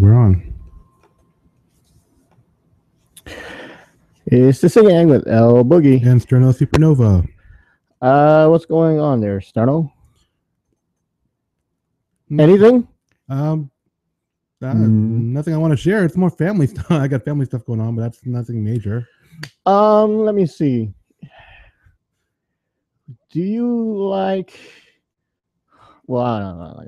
we're on. It's the Sini-Gang with L Boogie. And Sterno Supernova. What's going on there, Sterno? Anything? Nothing I want to share. It's more family stuff. I got family stuff going on, but that's nothing major. Let me see. Do you like? Well,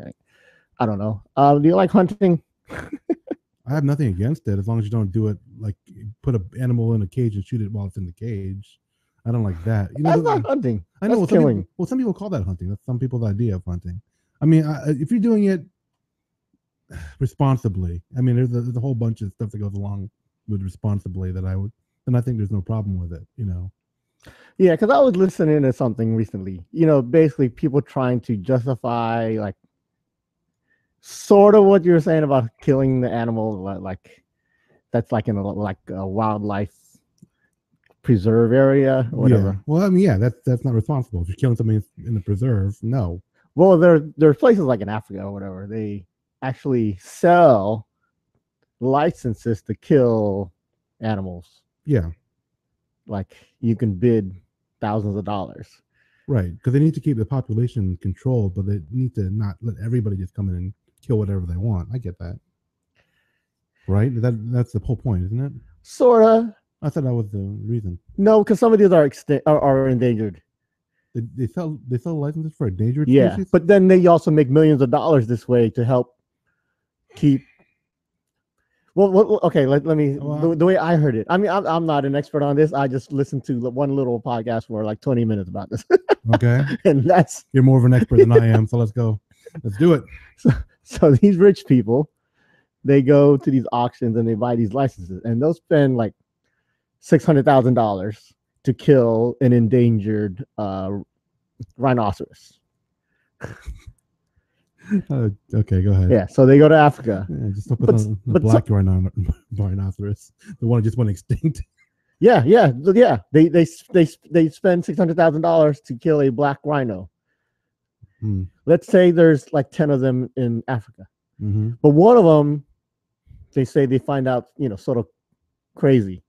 I don't know. Do you like hunting? I have nothing against it as long as you don't do it like put an animal in a cage and shoot it while it's in the cage. I don't like that. You know, that's not hunting. I know. That's killing. Some people call that hunting. That's some people's idea of hunting. I mean, if you're doing it responsibly, I mean, there's a whole bunch of stuff that goes along with responsibly that I think there's no problem with it. You know. Yeah, because I was listening to something recently. You know, basically people trying to justify like sort of what you're saying about killing the animal, like that's like in a wildlife preserve area or whatever. Yeah. Well, I mean, yeah, that's not responsible. If you're killing something in the preserve, no. Well, there's places like in Africa or whatever, they actually sell licenses to kill animals. Yeah. Like you can bid thousands of dollars. Right, because they need to keep the population controlled, but they need to not let everybody just come in and kill whatever they want. I get that. Right? That's the whole point, isn't it? Sorta. I thought that was the reason. No, because some of these are endangered. They sell licenses for endangered species? species? But then they also make millions of dollars this way to help keep. Well, okay. Let me. The way I heard it. I mean, I'm not an expert on this. I just listened to one little podcast for like 20 minutes about this. Okay. And you're more of an expert than I am. So let's go. Let's do it. So these rich people, they go to these auctions and they buy these licenses, and they'll spend like $600,000 to kill an endangered rhinoceros. Okay, go ahead. Yeah, so they go to Africa. Yeah, just don't put on the black rhinoceros, the one that just went extinct. Yeah. They spend $600,000 to kill a black rhino. Let's say there's like 10 of them in Africa, but one of them, they say they find out, sort of crazy.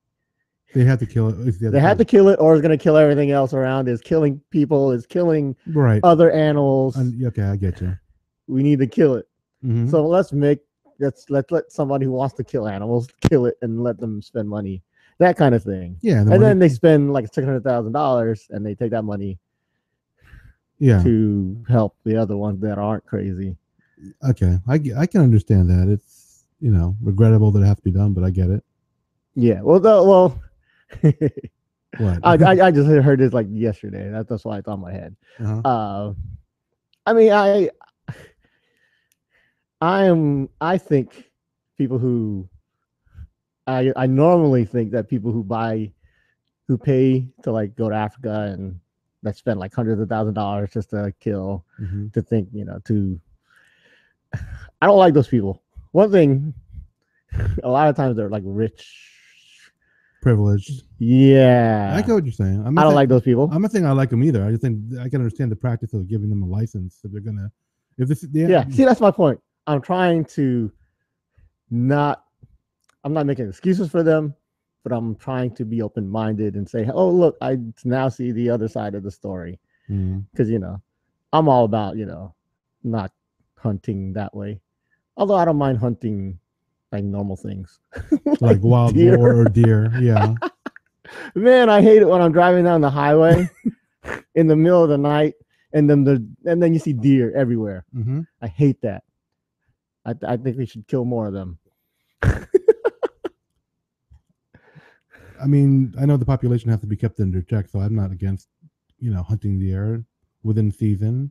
They have to kill it. They have to kill it, or it's going to kill everything else around. Is killing people, is killing other animals. Okay, I get you. We need to kill it. So let's let somebody who wants to kill animals kill it and let them spend money, that kind of thing. Yeah, and then they spend like $600,000 and they take that money. Yeah. To help the other ones that aren't crazy. Okay, I can understand that. It's regrettable that it has to be done, but I get it. Yeah. Well. What? I just heard this like yesterday. That's why it's on my head. I mean, I think people who I normally think that people who pay to like go to Africa and that spend like hundreds of $1,000s just to kill, to think, I don't like those people. One thing, a lot of times they're like rich, privileged. Yeah. I get what you're saying. I don't like those people. I'm not saying I like them either. I just think I can understand the practice of giving them a license if they're gonna, See, that's my point. I'm trying to I'm not making excuses for them, but I'm trying to be open-minded and say, oh, look, I now see the other side of the story. Because, I'm all about, not hunting that way. Although I don't mind hunting like normal things. like wild boar or deer. Yeah. Man, I hate it when I'm driving down the highway in the middle of the night and then you see deer everywhere. I hate that. I think we should kill more of them. I mean, I know the population has to be kept under check, so I'm not against, hunting deer within season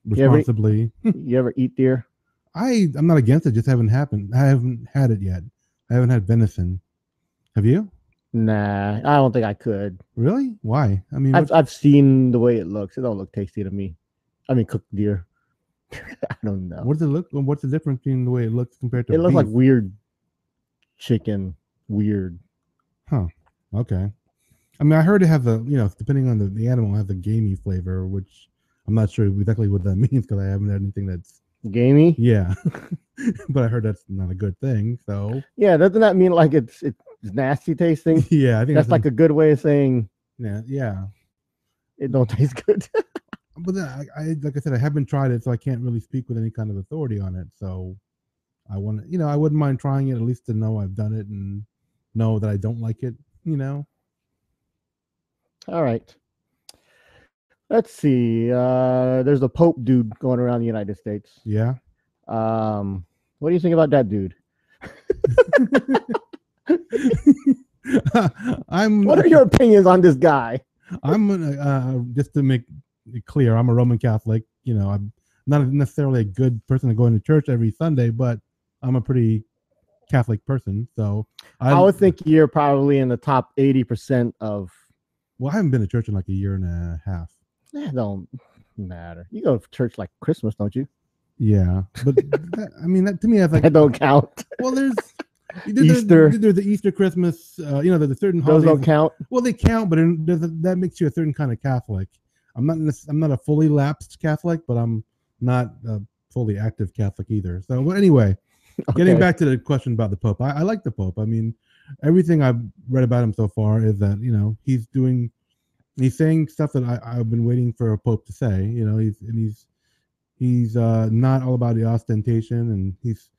responsibly. You ever eat deer? I'm not against it, just haven't happened. I haven't had it yet. I haven't had venison. Have you? Nah, I don't think I could. Really? Why? I mean, I've seen the way it looks. It don't look tasty to me. I mean, cooked deer. I don't know. What does it look? What's the difference between the way it looks compared to? It looks like weird chicken. Weird. Huh. Okay. I mean, I heard it has a, depending on the animal, has a gamey flavor, which I'm not sure exactly what that means because I haven't had anything that's gamey. Yeah. but I heard that's not a good thing. So Yeah, doesn't that mean like it's nasty tasting? yeah, I think That's like a good way of saying yeah. it don't taste good. But then I like I said, I haven't tried it, so I can't really speak with any kind of authority on it. So I want to, I wouldn't mind trying it at least to know I've done it and know that I don't like it. All right. Let's see. There's a Pope dude going around the United States. Yeah. What do you think about that dude? What are your opinions on this guy? I'm just to make it clear, I'm a Roman Catholic. I'm not necessarily a good person to go into church every Sunday, but I'm a pretty Catholic person. So I would think you're probably in the top 80% of. Well, I haven't been to church in like a year and a half. That don't matter. You go to church like Christmas, don't you? Yeah, but that to me, I think that don't count. Well, there's Easter. There's the Easter, Christmas. There's a certain holidays. Those don't count. Well, they count, but that makes you a certain kind of Catholic. I'm not a fully lapsed Catholic, but I'm not a fully active Catholic either. So, well, anyway, getting back to the question about the Pope, I like the Pope. I mean, everything I've read about him so far is that he's saying stuff that I've been waiting for a Pope to say. He's not all about the ostentation, and he's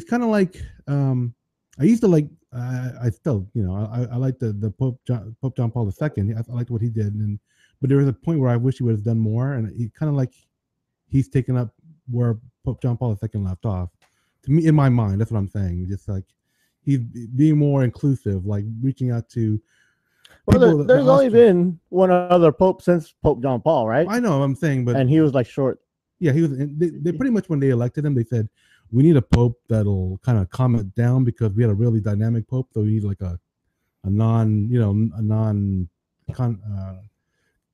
kind of like I used to like. I still, I like the Pope John Paul II. I liked what he did, but there was a point where I wish he would have done more, and he kind of like he's taken up where Pope John Paul II left off. To me, in my mind, that's what I'm saying. Just like he's being more inclusive, like reaching out to. Well, there's only been one other Pope since Pope John Paul, right? I know, I'm saying, but he was like short. Yeah, he was. They pretty much when they elected him, they said we need a Pope that'll kind of calm it down because we had a really dynamic Pope, so we need like a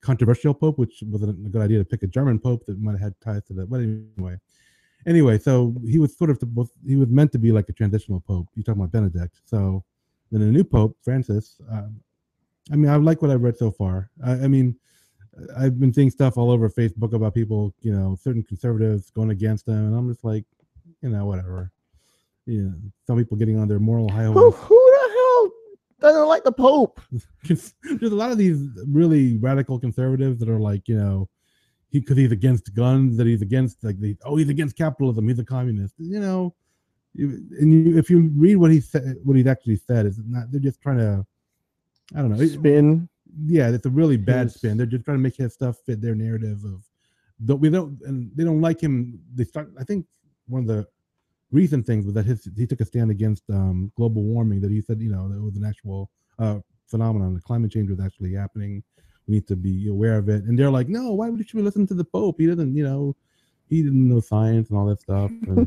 controversial Pope, which wasn't a good idea to pick a German Pope that might have had ties to that. But anyway, so he was he was meant to be like a transitional Pope. You're talking about Benedict. So then the new Pope, Francis. I like what I've read so far. I've been seeing stuff all over Facebook about people, certain conservatives going against him, and I'm just like, whatever. Some people getting on their moral high horse. Who the hell doesn't like the Pope? There's a lot of these really radical conservatives that are like, because he's against guns, that he's against he's against capitalism, he's a communist. If you read what he said, what he's actually said, is not. They're just trying to, I don't know, spin. Yeah, it's a really bad spin. They're just trying to make his stuff fit their narrative of and they don't like him. I think one of the recent things was that he took a stand against global warming, that he said, that it was an actual phenomenon. The climate change was actually happening. We need to be aware of it. And they're like, no, why should we listen to the Pope? He doesn't, he didn't know science and all that stuff. And,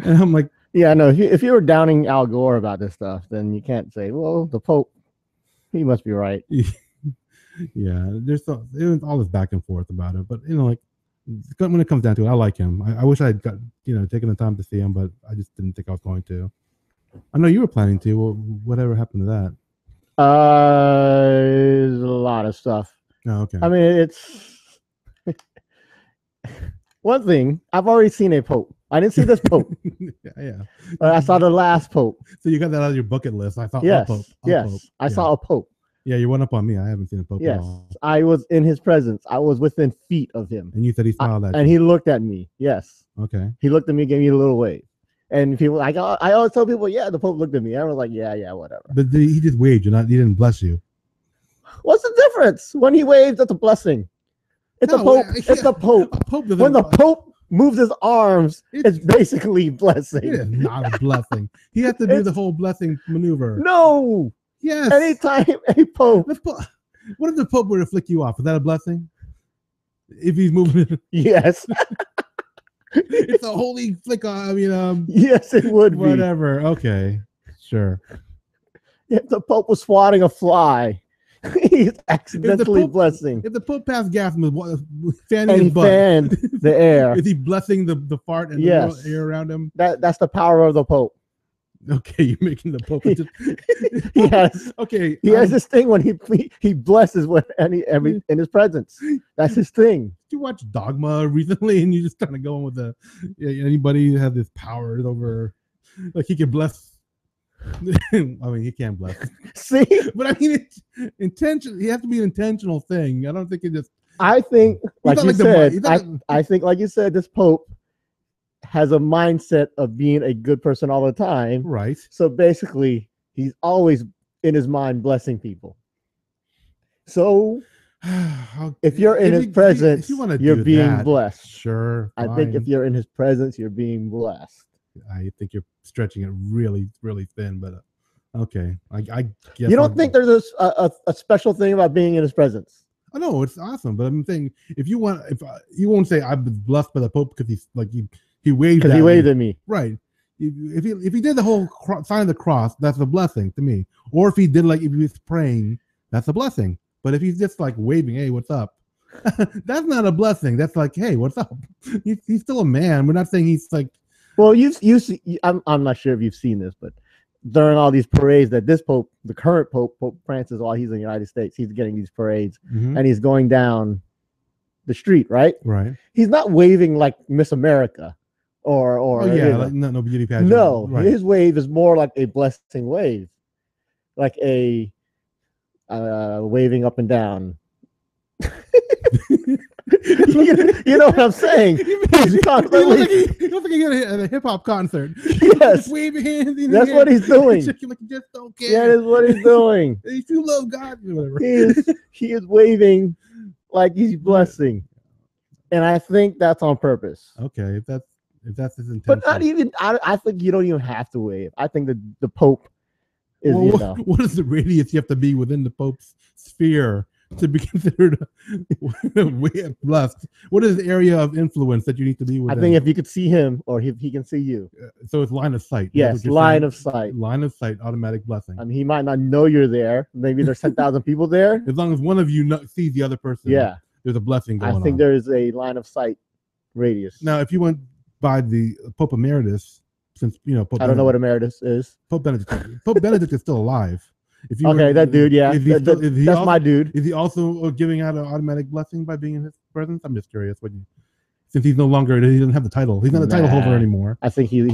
and I'm like, yeah, no, if you were downing Al Gore about this stuff, then you can't say, well, the Pope, he must be right. Yeah, there's all this back and forth about it, but when it comes down to it, I like him. I wish I'd got taken the time to see him, but I just didn't think I was going to. I know you were planning to. Well, whatever happened to that? There's a lot of stuff. Oh, okay. I mean, it's one thing. I've already seen a Pope. I didn't see this Pope. Yeah. I saw the last Pope. So you got that on your bucket list. I thought, yes, Pope. Pope. I saw a Pope. Yeah, you went up on me. I haven't seen a Pope yes, at all. I was in his presence. I was within feet of him. And you said he smiled at you. And he looked at me. Yes. Okay. He looked at me, gave me a little wave. And people, I always tell people, yeah, the Pope looked at me. I was like, yeah, whatever. But he just waved. He didn't bless you. What's the difference? When he waves, it's a blessing. It's a Pope. It's the Pope. When the Pope moves his arms, it's basically blessing. It is not a blessing. He has to do the whole blessing maneuver. No. Yes. Anytime a Pope. What if the Pope were to flick you off? Is that a blessing? If he's moving. Yes. It's a holy flick off. Yes, it would be. Whatever. Okay. Sure. If the Pope was swatting a fly, he's accidentally blessing. If the Pope passed gas and was fanning his butt, fanned the air. Is he blessing the fart and the air around him? That's the power of the Pope. Okay, you're making the Pope. He has Okay, he has this thing when he blesses with every in his presence. That's his thing. Did you watch Dogma recently, and you just kind of going with the anybody who has this power over, like he can bless. I mean, he can't bless. See, but I mean, it's intentional. It has to be an intentional thing. I don't think it just. I think, like you said, I think, like you said, this Pope has a mindset of being a good person all the time. Right. So basically, he's always in his mind blessing people. So if you're in his presence, you're being blessed. Sure. I think if you're in his presence, you're being blessed. I think you're stretching it really, really thin, but okay. I guess you don't think there's a special thing about being in his presence? Oh no, it's awesome. But I'm saying if you you won't say I was blessed by the Pope because he's like he waved because he waved at me. Right. If he did the whole sign of the cross, that's a blessing to me. Or if he did like if he was praying, that's a blessing. But if he's just like waving, hey, what's up? That's not a blessing. That's like, hey, what's up? He's still a man. We're not saying he's like. Well, you see, I'm not sure if you've seen this, but during all these parades that this Pope, the current Pope, Pope Francis, while he's in the United States, he's getting these parades and he's going down the street, right? Right. He's not waving like Miss America or like no beauty pageant. No, right. His wave is more like a blessing wave, like a waving up and down. You know what I'm saying? He's constantly. You don't think he's at a hip hop concert? Yes, waving hands. That's what he's doing. Just don't care. That is what he's doing. If you love God, whatever. He is waving like he's blessing, and I think that's on purpose. Okay, if that's his intention. But not even. I think you don't even have to wave. I think the Pope is. Well, what is the radius you have to be within the Pope's sphere to be considered blessed? What is the area of influence that you need to be within? I think if you could see him or if he can see you. So it's line of sight. Yes, line of sight. Line of sight, automatic blessing. I mean, he might not know you're there. Maybe there's 10,000 people there. As long as one of you sees the other person, yeah, there's a blessing going on. I think there is a line of sight radius. Now, if you went by the Pope Emeritus, since Pope I don't know what Emeritus is. Pope Benedict is still alive. That dude, yeah, that's my dude. Is he also giving out an automatic blessing by being in his presence? I'm just curious. Since he doesn't have the title, he's not a title holder anymore. I think you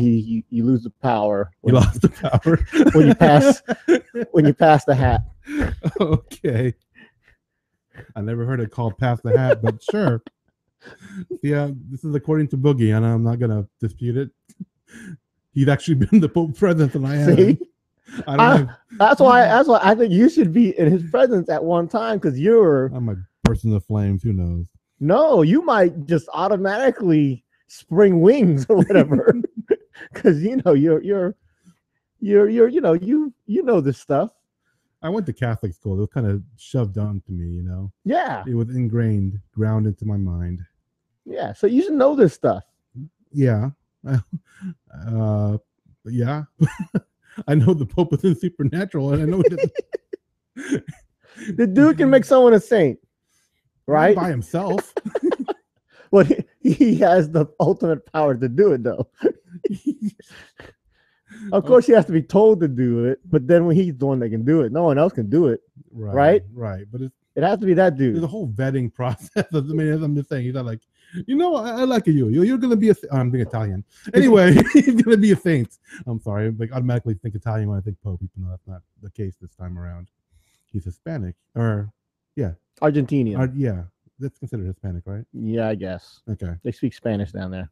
lose the power. You lost the power when you pass the hat. Okay, I never heard it called pass the hat, but sure. Yeah, this is according to Boogie, and I'm not gonna dispute it. He's actually been the Pope's presence, and I am. That's why I think you should be in his presence at one time because I'm a person of flames. Who knows? No, you might just automatically spring wings or whatever because you know this stuff. I went to Catholic school. It was kind of shoved onto me, Yeah, it was ground into my mind. Yeah, so you should know this stuff. Yeah, yeah. I know the Pope is in supernatural, and I know the dude can make someone a saint, right? By himself. Well, he has the ultimate power to do it, though. Of course, he has to be told to do it, but then when he's the one that can do it, no one else can do it, right? Right, but it has to be that dude. There's a whole vetting process. I mean, as I'm just saying, he's not like, I like you. You're gonna be I'm being Italian. Anyway, he's gonna be a saint. I'm sorry, I automatically think Italian when I think Pope, even though that's not the case this time around. He's Hispanic, or Argentinian. Yeah, that's considered Hispanic, right? Yeah, I guess. Okay, they speak Spanish down there.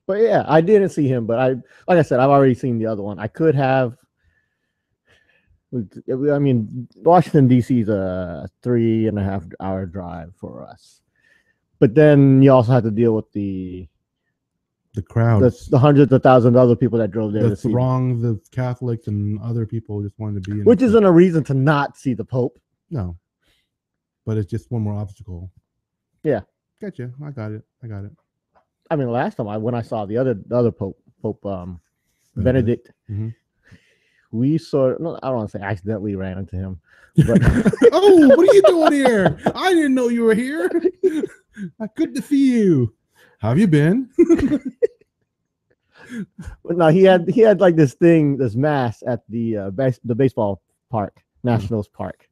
But yeah, I didn't see him, but like I said, I've already seen the other one. I could have. I mean, Washington, D.C. is a 3.5 hour drive for us. But then you also have to deal with the crowd, the hundreds of thousands of other people that drove there. The throngs of Catholics and other people just wanted to be in. Which isn't a reason to not see the Pope. No, but it's just one more obstacle. Yeah, gotcha. I got it. I mean, last time when I saw the other Pope Benedict. Mm-hmm. We I don't want to say accidentally ran into him. But oh, what are you doing here? I didn't know you were here. Good to see you. How have you been? But no, he had like this mass at the baseball park, Nationals Park,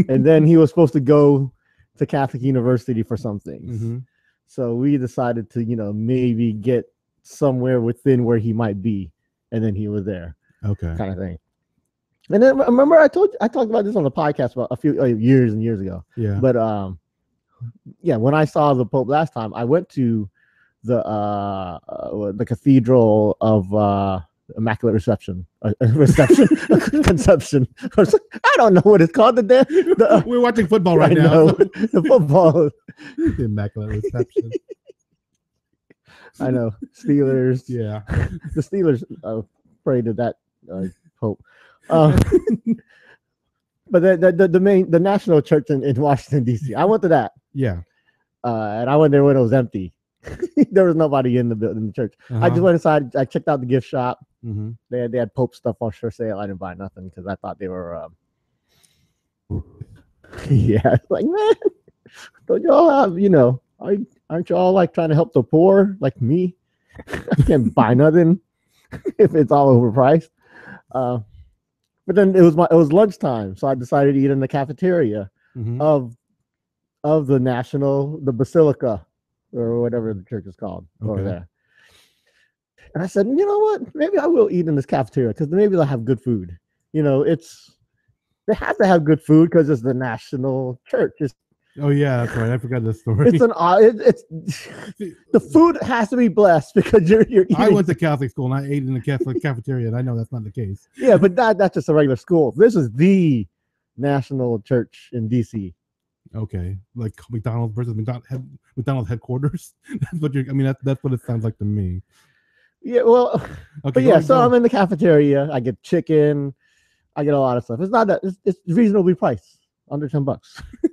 and then he was supposed to go to Catholic University for some things. Mm-hmm. So we decided to, maybe get somewhere within where he might be, and then he was there. Okay. Kind of thing. And then remember I talked about this on the podcast about a few years and years ago. Yeah. But when I saw the Pope last time, I went to the Cathedral of Immaculate Conception. I don't know what it's called. We're watching football right now. Know, the football. The Immaculate Reception. I know. Steelers. Yeah. The Steelers pray to that Pope. But the national church in Washington D.C. I went to that. Yeah. And I went there when it was empty. There was nobody in the church. I just went inside. I checked out the gift shop. Mm-hmm. They had Pope stuff on sale. I didn't buy nothing because I thought they were. Yeah, like, man, don't y'all have aren't y'all like trying to help the poor like me? I can't buy nothing if it's all overpriced. But then it was lunchtime, so I decided to eat in the cafeteria of the Basilica or whatever the church is called over there. And I said, you know what? Maybe I will eat in this cafeteria because maybe they'll have good food. They have to have good food because it's the national church. Oh yeah, that's right. I forgot this story. It's the food has to be blessed because you're eating. I went to Catholic school and I ate in the Catholic cafeteria, and I know that's not the case. Yeah, but that's just a regular school. This is the national church in DC. Okay, like McDonald's versus McDonald's headquarters. That's what that's what it sounds like to me. Yeah, well, okay, but yeah. So I'm in the cafeteria. I get chicken. I get a lot of stuff. It's not that it's reasonably priced. Under $10.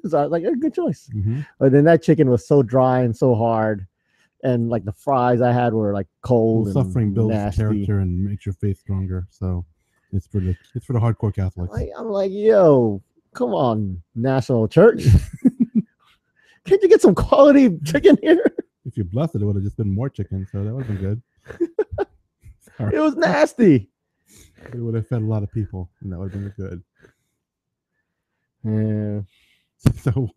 So I was like, a good choice. Mm-hmm. But then that chicken was so dry and so hard. And like the fries I had were like cold and suffering builds nasty. Character and makes your faith stronger. So it's for the hardcore Catholics. I'm like, yo, come on, National Church. Can't you get some quality chicken here? If you're blessed, it would have just been more chicken. So that would have been good. It was nasty. It would have fed a lot of people, and that would have been good. Yeah. So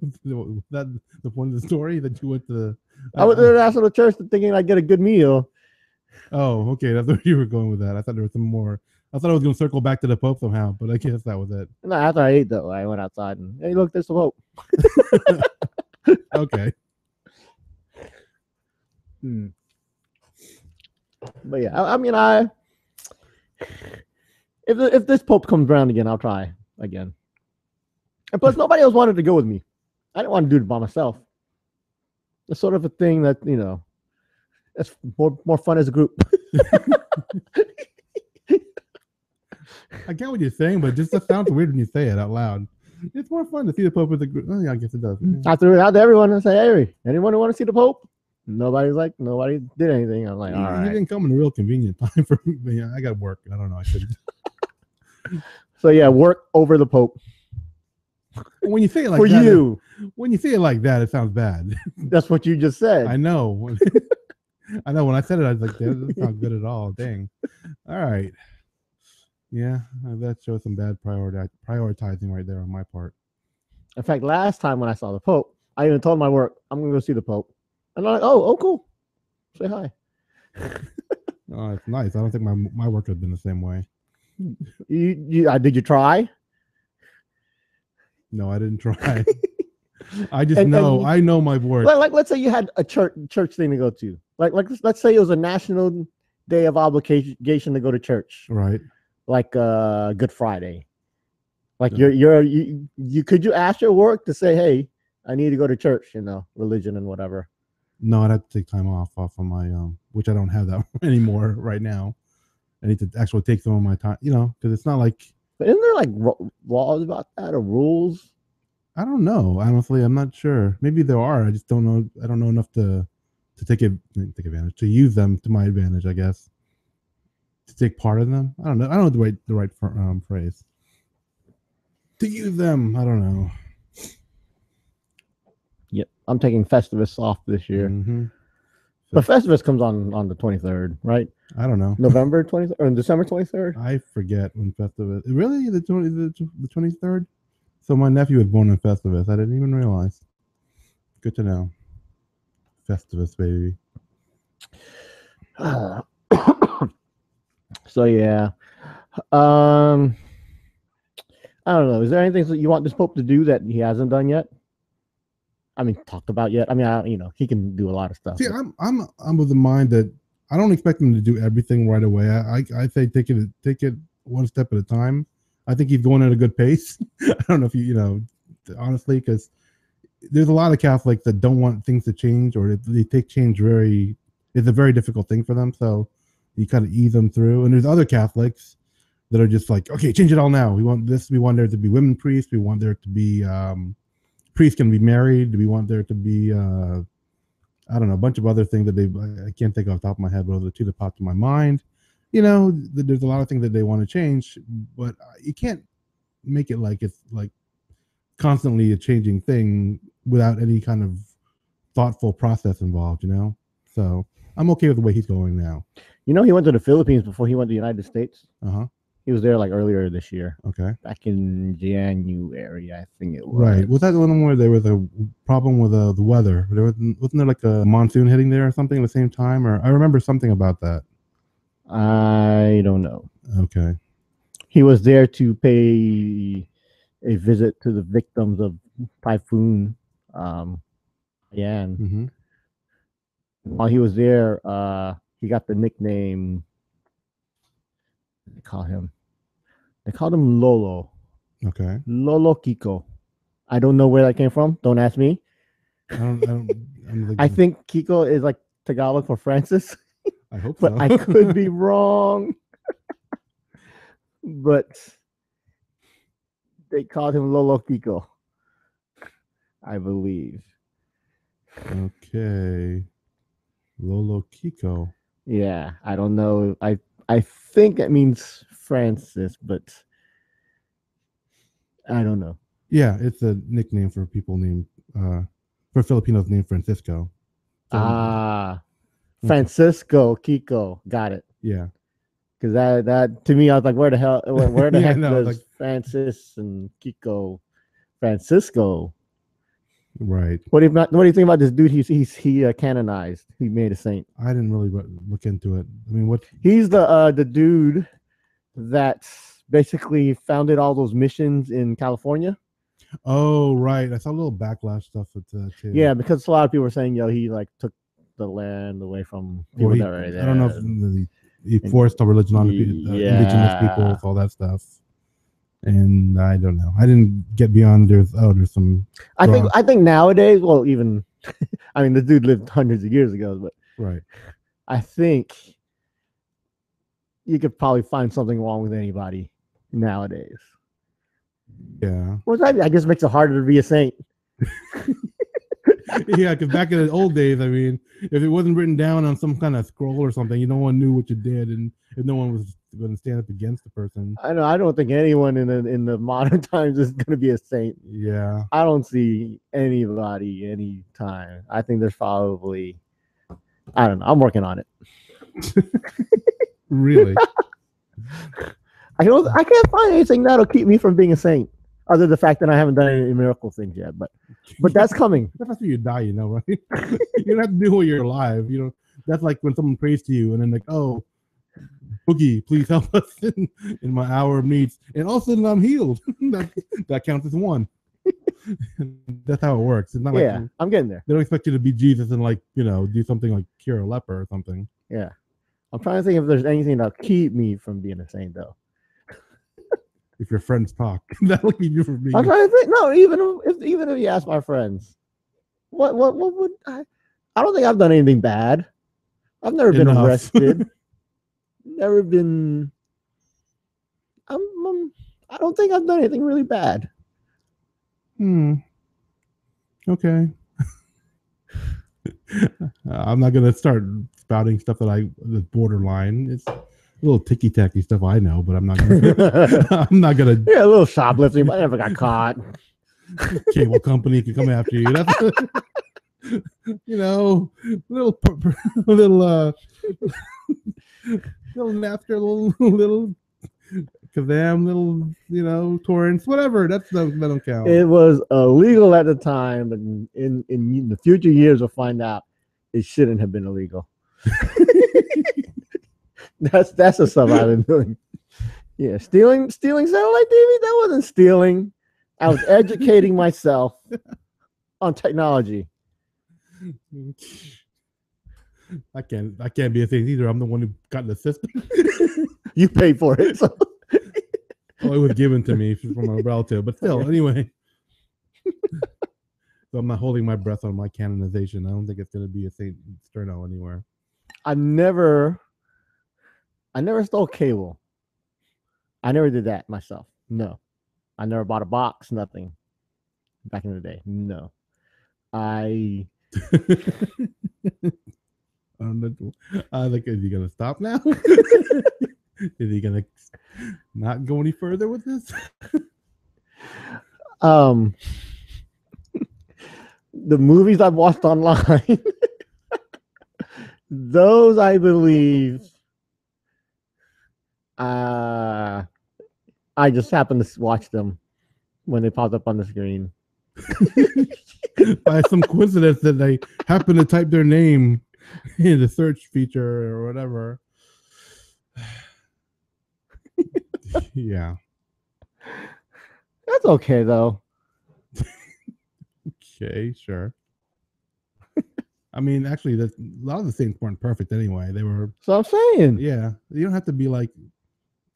that the point of the story that you went to. I went to the National Church thinking I'd get a good meal. Oh, okay. That's where you were going with that. I thought there was some more. I thought I was going to circle back to the Pope somehow, but I guess that was it. No, after I ate though, I went outside and hey, look, there's the Pope. Okay. But yeah, if this Pope comes around again, I'll try again. And plus, nobody else wanted to go with me. I didn't want to do it by myself. It's sort of a thing that, it's more fun as a group. I get what you're saying, but it just sounds weird when you say it out loud. It's more fun to see the Pope as a group. Oh, yeah, I guess it does. I threw it out to everyone and say, hey, anyone who want to see the Pope? Nobody did anything. I'm like, all right. You didn't come in a real convenient time for me. I got work. I don't know. I couldn't. So, yeah, work over the Pope. When you say it like for that, you, when you say it like that, it sounds bad. That's what you just said. I know. I know. When I said it, I was like, that doesn't sound good at all. Dang. All right. Yeah, that shows some bad prioritizing right there on my part. In fact, last time when I saw the Pope, I even told my work, I'm going to go see the Pope. And I'm like, oh, cool. Say hi. Oh, it's nice. I don't think my work has been the same way. Did you try? No, I didn't try. I just I know my work. Like let's say you had a church thing to go to. Like let's say it was a national day of obligation to go to church. Right. Like Good Friday. Like you could you ask your work to say, hey, I need to go to church, religion and whatever. No, I'd have to take time off of my which I don't have that anymore right now. I need to actually take some of my time, because it's not like. But isn't there like laws about that or rules? I don't know. Honestly, I'm not sure. Maybe there are. I just don't know. I don't know enough to take advantage, to use them to my advantage, I guess. To take part of them. I don't know. I don't know the right phrase. To use them. I don't know. Yep. I'm taking Festivus off this year. Mm-hmm. But Festivus comes on the 23rd, right? I don't know. November 23rd or December 23rd? I forget when Festivus. Really, the 23rd. So my nephew was born in Festivus. I didn't even realize. Good to know. Festivus, baby. So yeah, I don't know. Is there anything that you want this Pope to do that he hasn't done yet? I mean, talked about yet? I mean, he can do a lot of stuff. See, I'm of the mind that I don't expect him to do everything right away. I say take it one step at a time. I think he's going at a good pace. I don't know if honestly, because there's a lot of Catholics that don't want things to change, or they take change it's a very difficult thing for them. So you kind of ease them through. And there's other Catholics that are just like, okay, change it all now. We want this. We want there to be women priests. We want there to be priests can be married. We want there to be I don't know, a bunch of other things that I can't think off the top of my head, but those are the two that popped in my mind. There's a lot of things that they want to change, but you can't make it like it's like constantly a changing thing without any kind of thoughtful process involved, So I'm okay with the way he's going now. He went to the Philippines before he went to the United States. Uh-huh. He was there like earlier this year. Okay. Back in January, I think it was. Right. Was that the one where there was a problem with the weather? Wasn't there like a monsoon hitting there or something at the same time? Or I remember something about that. I don't know. Okay. He was there to pay a visit to the victims of Typhoon Yan. Mm-hmm. While he was there, he got the nickname. They called him Lolo. Okay. Lolo Kiko. I don't know where that came from. Don't ask me. I think Kiko is like Tagalog for Francis. I hope but so. I could be wrong. But they called him Lolo Kiko, I believe. Okay. Lolo Kiko. Yeah, I don't know. I think it means Francis, but I don't know. Yeah, it's a nickname for people named for Filipinos named Francisco. So, Francisco Kiko. Got it. Yeah. Because that to me, I was like, where the heck does like, Francis and Kiko, Francisco? Right. What do you think about this dude? He canonized. He made a saint. I didn't really look into it. I mean, what? He's the dude that basically founded all those missions in California. Oh, right. I saw a little backlash stuff with that too. Yeah, because a lot of people were saying, he like took the land away from people that were there. I don't know if he forced a religion on indigenous people, all that stuff. And I don't know. I didn't get beyond there's some. I think nowadays, well, even I mean, the dude lived hundreds of years ago, but right. I think you could probably find something wrong with anybody nowadays. Yeah. Well, I guess makes it harder to be a saint. Yeah, because back in the old days, I mean, if it wasn't written down on some kind of scroll or something, no one knew what you did, and if no one was going to stand up against the person. I know. I don't think anyone in the modern times is going to be a saint. Yeah. I don't see anybody anytime. I think there's probably, I don't know. I'm working on it. Really? I can't find anything that'll keep me from being a saint, other than the fact that I haven't done any miracle things yet. But that's coming. That's after you die, right? You don't have to do it when you're alive. That's like when someone prays to you and then like, oh, Boogie, please help us in my hour of needs. And all of a sudden I'm healed. that counts as one. That's how it works. It's not like I'm getting there. They don't expect you to be Jesus and do something like cure a leper or something. Yeah. I'm trying to think if there's anything that'll keep me from being a saint though. If your friends talk, that'll keep you from being. I'm trying to think. No, even if you ask my friends, what would I don't think I've done anything bad. I've never been arrested. Never been. I don't think I've done anything really bad. Okay. I'm not gonna start spouting stuff that's borderline. It's a little ticky-tacky stuff I know, but I'm not gonna. I'm not gonna. Yeah, a little shoplifting, but I never got caught. Cable company can come after you. You know, little little little napster, little Kazam, little torrents, whatever. That don't count. It was illegal at the time, but in the future years, we'll find out it shouldn't have been illegal. That's the stuff I've been doing. Yeah, stealing satellite TV. That wasn't stealing. I was educating myself on technology. I can't be a thing either. I'm the one who got the system. You paid for it. So. Well, it was given to me from a relative, but still, anyway. So I'm not holding my breath on my canonization. I don't think it's going to be a Saint Sterno anywhere. I never stole cable. I never did that myself. No. I never bought a box, nothing. Back in the day. No. I like, is he going to stop now? Is he going to not go any further with this? The movies I've watched online, those I believe I just happened to watch them when they popped up on the screen. By some coincidence that they happen to type their name in the search feature or whatever. Yeah. That's okay though. Okay, sure. I mean, actually, a lot of the things weren't perfect anyway. They were. So I'm saying. Yeah, you don't have to be like.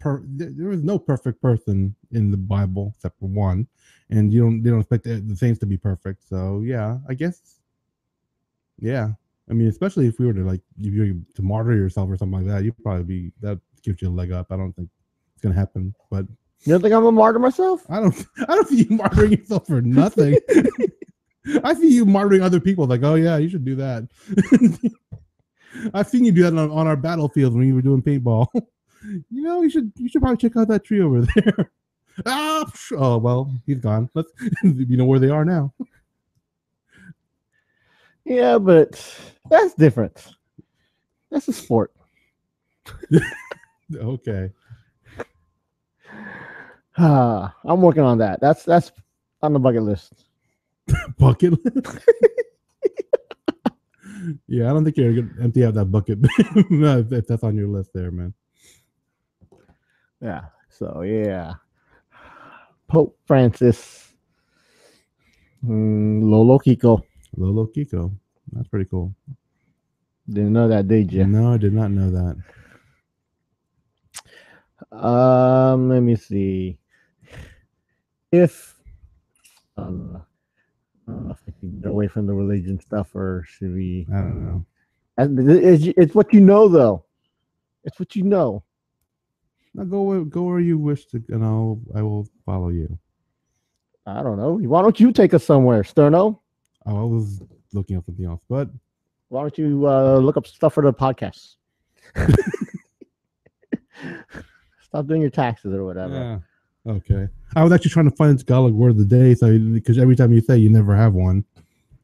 There was no perfect person in the Bible except for one, and they don't expect the things to be perfect. So yeah, I guess. Yeah, I mean, especially if we were to if you were to martyr yourself or something like that, you'd probably be that gives you a leg up. I don't think it's gonna happen, but. You don't think I'm gonna martyr myself? I don't see you martyring yourself for nothing. I see you martyring other people. Like, oh yeah, you should do that. I've seen you do that on our battlefield when you were doing paintball. You should probably check out that tree over there. Oh well, he's gone. You know where they are now. Yeah, but that's different. That's a sport. Okay. I'm working on that. That's on the bucket list. Bucket list? Yeah, I don't think you're gonna empty out that bucket. No, if that's on your list there, man. Yeah. So yeah. Pope Francis. Lolo Kiko. Lolo Kiko. That's pretty cool. Didn't know that, did you? No, I did not know that. Let me see. If get away from the religion stuff, or should we? I don't know. It's what you know, though. It's what you know. Now go where you wish to, and I will follow you. I don't know. Why don't you take us somewhere, Sterno? Oh, I was looking up something else, but why don't you look up stuff for the podcast? Stop doing your taxes or whatever. Yeah. Okay. I was actually trying to find Tagalog word of the day, because every time you say you never have one,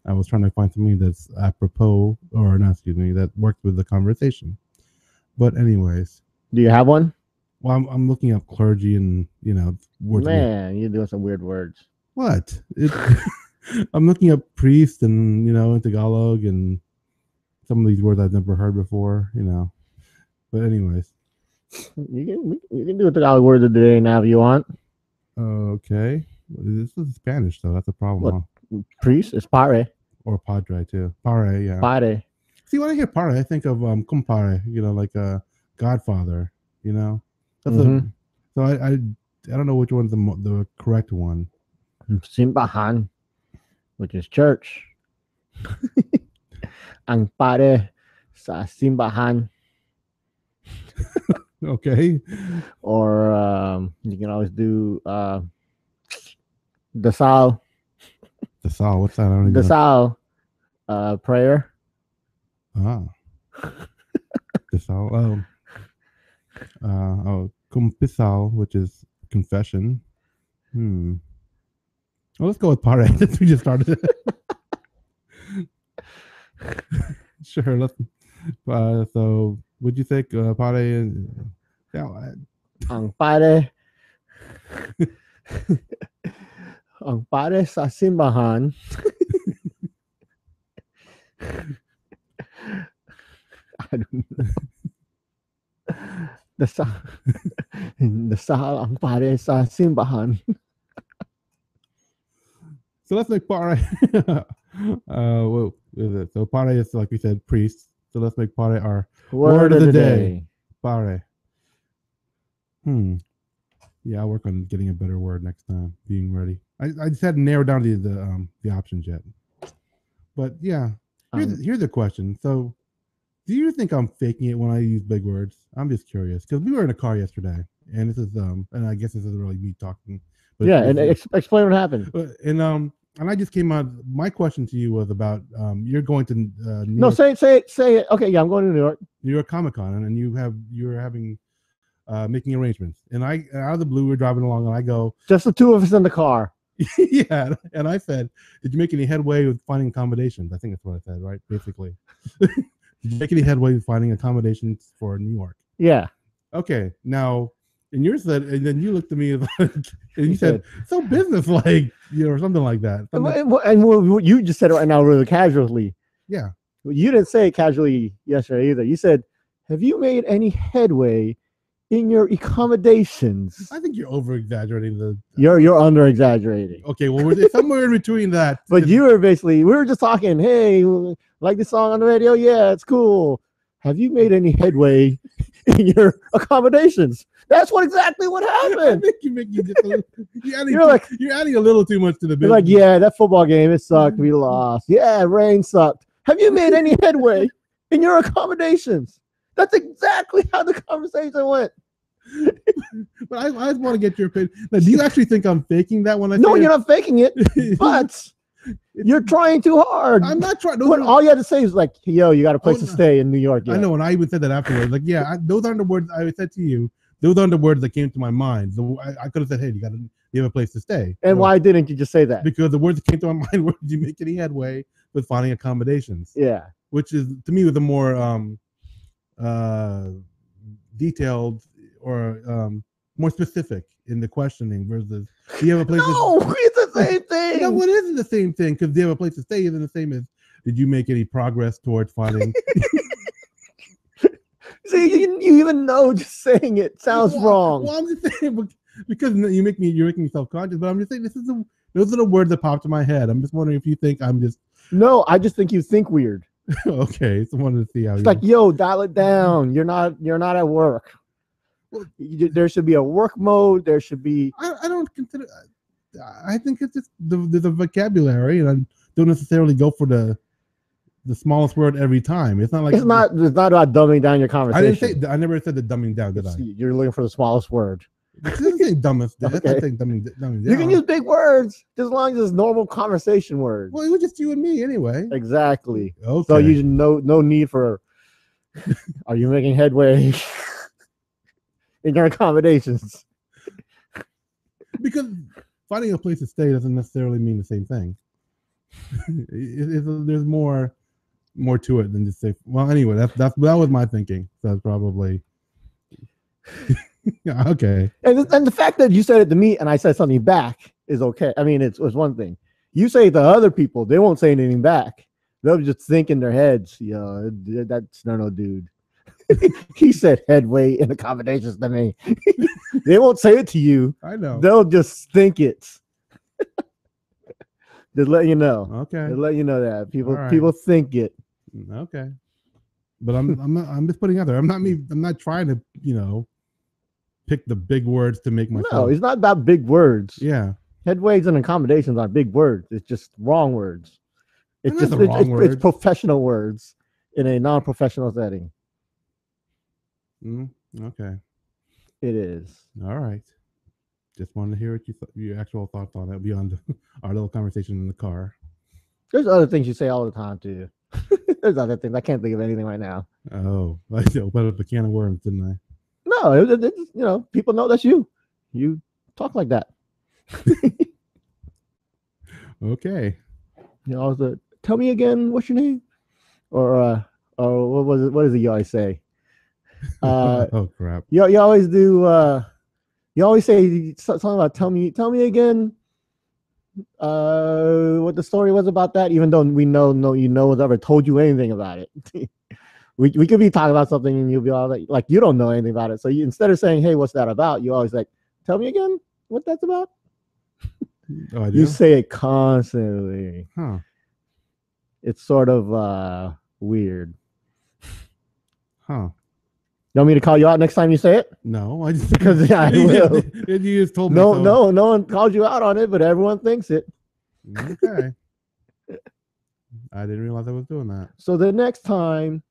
I was trying to find something that's apropos, or not, excuse me, that worked with the conversation. But anyways, do you have one? Well, I'm looking up clergy and words. Man, you're doing some weird words. What? I'm looking up priest and in Tagalog and some of these words I've never heard before. But anyways. You can do a Tagalog word of the day now if you want. Okay. This is Spanish, though. That's a problem. Huh? Priest is pare. Or padre, too. Pare, yeah. Pare. See, when I hear pare, I think of compare, like a godfather, That's so I don't know which one's the correct one. Simbahan, which is church. Ang pare sa simbahan. Okay. Or you can always do dasal. Dasal, what's that? I don't even dasal, prayer. Ah. Dasal. Kumpisal, which is confession. Well, let's go with pare since we just started it. Sure. Let's. So, would you think pare and yeah, Ang pare. Ang pare sa simbahan. I don't know. Dasal ang pare sa simbahan. So let's make pare. What is it? So pare is, like we said, priest. So let's make pare our word of the day. Pare. Yeah, I'll work on getting a better word next time. Being ready. I just hadn't narrowed down the options yet. But yeah, here's a question. So, do you think I'm faking it when I use big words? I'm just curious because we were in a car yesterday, and this is and I guess this isn't really me talking. But yeah, and explain what happened. And I just came out. My question to you was about you're going to New No, York, say it. Okay, yeah, I'm going to New York. New York Comic Con, and you're having making arrangements. And I out of the blue, we're driving along, and I go, just the two of us in the car. Yeah, and I said, did you make any headway with finding accommodations? I think that's what I said, right? Basically, did you make any headway with finding accommodations for New York? Yeah. Okay, now. And you said, and then you looked at me like, and you said, so business-like, or something like that. And you just said it right now really casually. Yeah. You didn't say it casually yesterday either. You said, have you made any headway in your accommodations? I think you're over-exaggerating You're under-exaggerating. Okay, well, we're somewhere in between that. But you were basically, we were just talking, hey, like this song on the radio? Yeah, it's cool. Have you made any headway in your accommodations? That's exactly what happened. I think you're adding a little too much to the business. You're like, yeah, that football game, it sucked. We lost. Yeah, rain sucked. Have you made any headway in your accommodations? That's exactly how the conversation went. But I just want to get your opinion. Now, do you actually think I'm faking that when I say No, you're not faking it, but you're trying too hard. I'm not trying. All you had to say is like, yo, you got a place to stay in New York. Yeah. I know, and I even said that afterwards. Like, yeah, those aren't the words I said to you. Those aren't the words that came to my mind. So I could have said, hey, you have a place to stay. And why didn't you just say that? Because the words that came to my mind were, did you make any headway with finding accommodations? Yeah. Which is, to me, was a more detailed or more specific in the questioning versus, do you have a place No, it's the same thing. No, it isn't the same thing because do you have a place to stay isn't the same as, did you make any progress towards finding... See, you even know just saying it sounds wrong. Well, I'm just saying because you're making me self-conscious, but I'm just saying those are the words that popped in my head. I'm just wondering if you think I'm just... No, I just think you think weird. Okay, so I wanted to see how it's like, yo, dial it down. You're not at work. Well, there should be a work mode. There should be... I don't consider... I think it's just there's a vocabulary, and I don't necessarily go for the smallest word every time. It's not like... It's not about dumbing down your conversation. I never said the dumbing down, did I? You're looking for the smallest word. It doesn't say dumbest. Okay. I think dumbing down. You can use big words just as long as it's normal conversation words. Well, it was just you and me anyway. Exactly. Okay. So you no need for... Are you making headway in your accommodations? Because finding a place to stay doesn't necessarily mean the same thing. There's more to it than just say. Well, anyway, that was my thinking. So that's probably yeah, okay. And the fact that you said it to me and I said something back is okay. I mean, it's one thing. You say it to other people, they won't say anything back. They'll just think in their heads, yo, that's no dude. He said headway in accommodations to me. They won't say it to you. I know. They'll just think it. Just let you know. Okay. Just let you know that people think it. Okay. But I'm just putting out there. I'm not trying to, pick the big words to make myself. No, it's not about big words. Yeah. Headways and accommodations are big words. It's just wrong words. It's professional words in a non-professional setting. Okay. It is. All right. Just wanted to hear what your actual thoughts on it beyond our little conversation in the car. There's other things you say all the time too. There's other things. I can't think of anything right now. Oh, I opened up a can of worms, didn't I? No, people know that's you. You talk like that. Okay. Tell me again, what's your name? or what was it? What does he always say? Oh crap! You always do. You always say something about tell me again. What the story was about that, even though we know no one's ever told you anything about it. we could be talking about something and you'll be all like you don't know anything about it. So instead of saying, hey, what's that about? You always like, tell me again what that's about. Oh, I do? You say it constantly. Huh. It's sort of weird. Huh. You want me to call you out next time you say it? No, I just Because I will. You just told me. No one called you out on it, but everyone thinks it. Okay. I didn't realize I was doing that. So the next time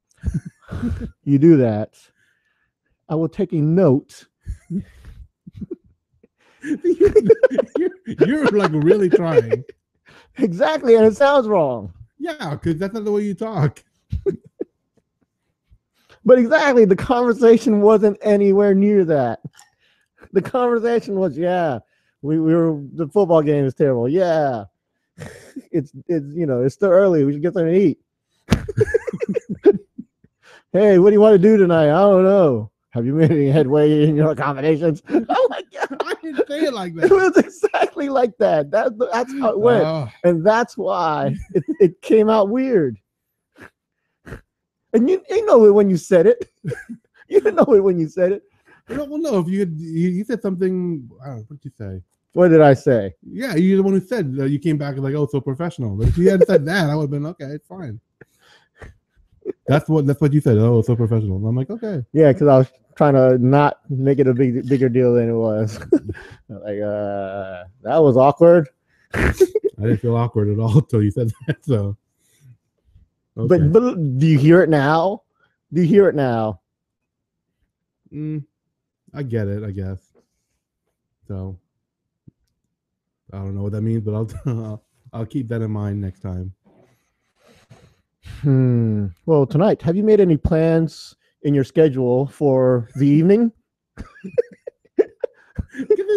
you do that, I will take a note. You're like really trying. Exactly, and it sounds wrong. Yeah, because that's not the way you talk. But exactly, the conversation wasn't anywhere near that. The conversation was, yeah, we were the football game is terrible. Yeah, it's it's still early. We should get something to eat. Hey, what do you want to do tonight? I don't know. Have you made any headway in your accommodations? Oh my god! I didn't say it like that. It was exactly like that. That's how it went, and that's why it came out weird. And you know it when you said it. You didn't know it when you said it. Well, no. If you said something, I don't know, what did you say? What did I say? Yeah, you're the one who said you came back like, oh, so professional. But if you hadn't said that, I would have been okay. It's fine. That's what you said. Oh, so professional. And I'm like, okay. Yeah, because I was trying to not make it a bigger deal than it was. Like, that was awkward. I didn't feel awkward at all until you said that. So. Okay. But do you hear it now? Do you hear it now? I get it, I guess. So I don't know what that means, but I'll keep that in mind next time. Well, tonight, have you made any plans in your schedule for the evening?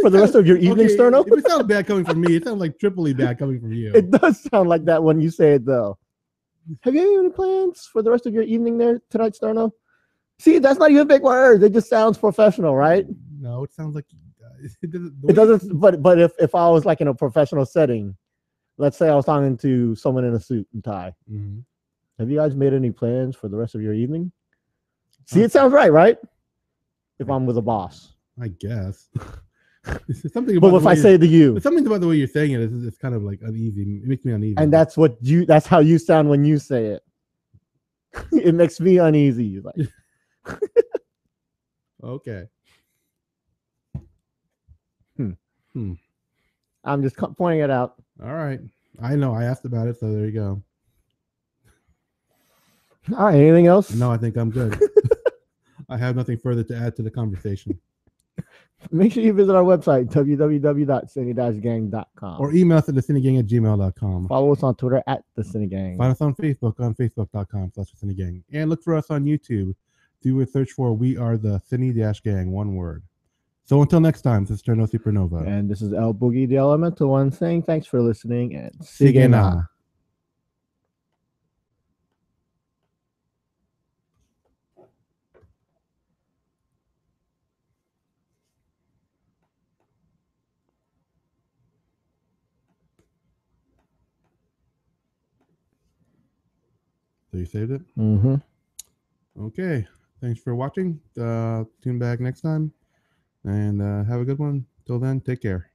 For the rest of your evening, Sterno? If it sounds bad coming from me, it sounds like triply bad coming from you. It does sound like that when you say it, though. Have you any plans for the rest of your evening there tonight, Sterno? See, that's not even big words. It just sounds professional, right? No, it sounds like it doesn't. But if I was like in a professional setting, let's say I was talking to someone in a suit and tie. Mm-hmm. Have you guys made any plans for the rest of your evening? See, it sounds right? If I'm with a boss, I guess. Something. But if I say to you, something about the way you're saying it is kind of like uneasy. It makes me uneasy. And that's how you sound when you say it. It makes me uneasy. Like, okay. I'm just pointing it out. All right. I know. I asked about it, so there you go. All right. Anything else? No, I think I'm good. I have nothing further to add to the conversation. Make sure you visit our website, www.sini-gang.com. Or email us at thesinigang@gmail.com. Follow us on Twitter at the Sini-Gang. Find us on Facebook on facebook.com/thesinigang. And look for us on YouTube. Do a search for We Are the Sini-Gang, one word. So until next time, this is Sterno Supernova. And this is El Boogie, the Elemental One, saying thanks for listening and Sige na. So you saved it? Mm-hmm. Okay. Thanks for watching. Tune back next time. And have a good one. Till then, take care.